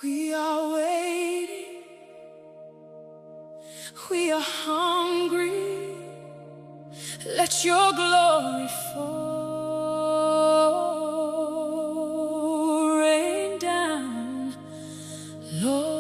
We are waiting, we are hungry, let your glory fall, rain down, Lord.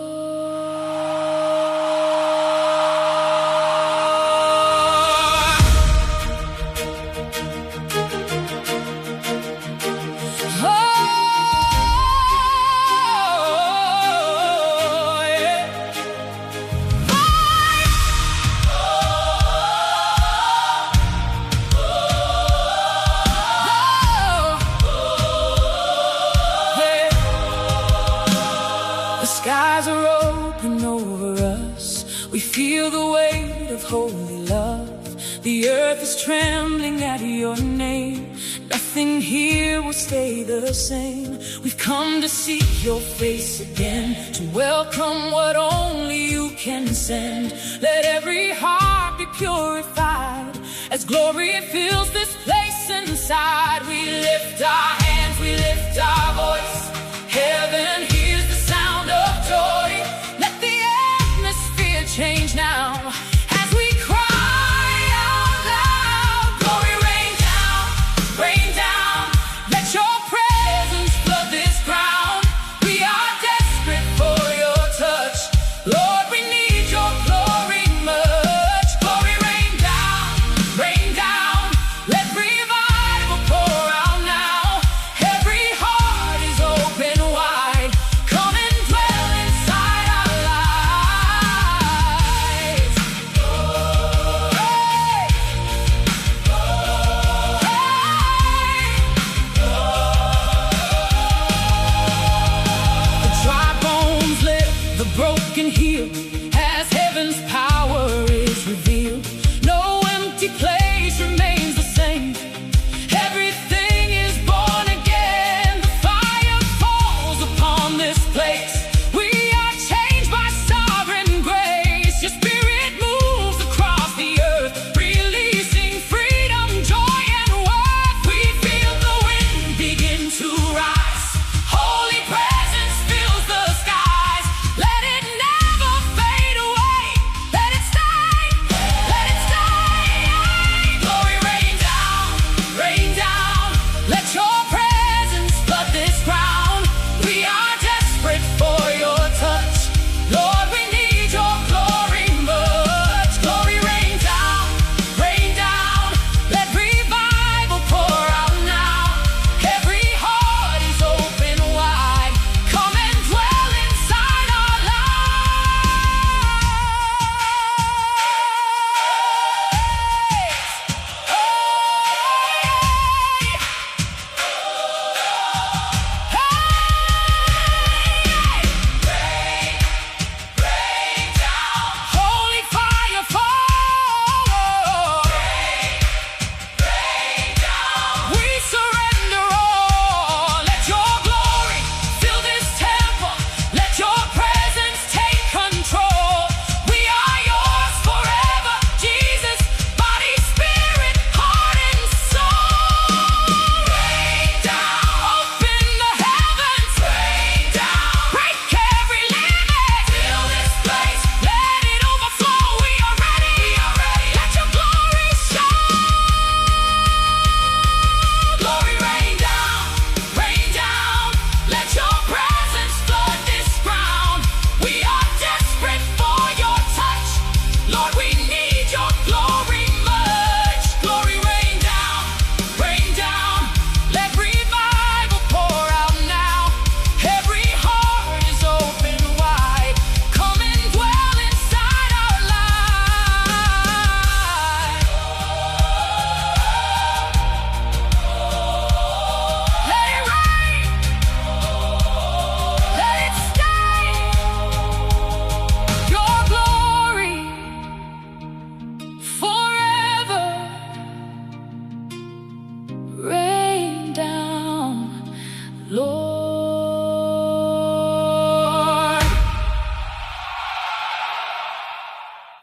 Skies are open over us. We feel the weight of holy love. The earth is trembling at your name. Nothing here will stay the same. We've come to seek your face again, to welcome what only you can send. Let every heart be purified as glory fills this place inside. We lift our hands.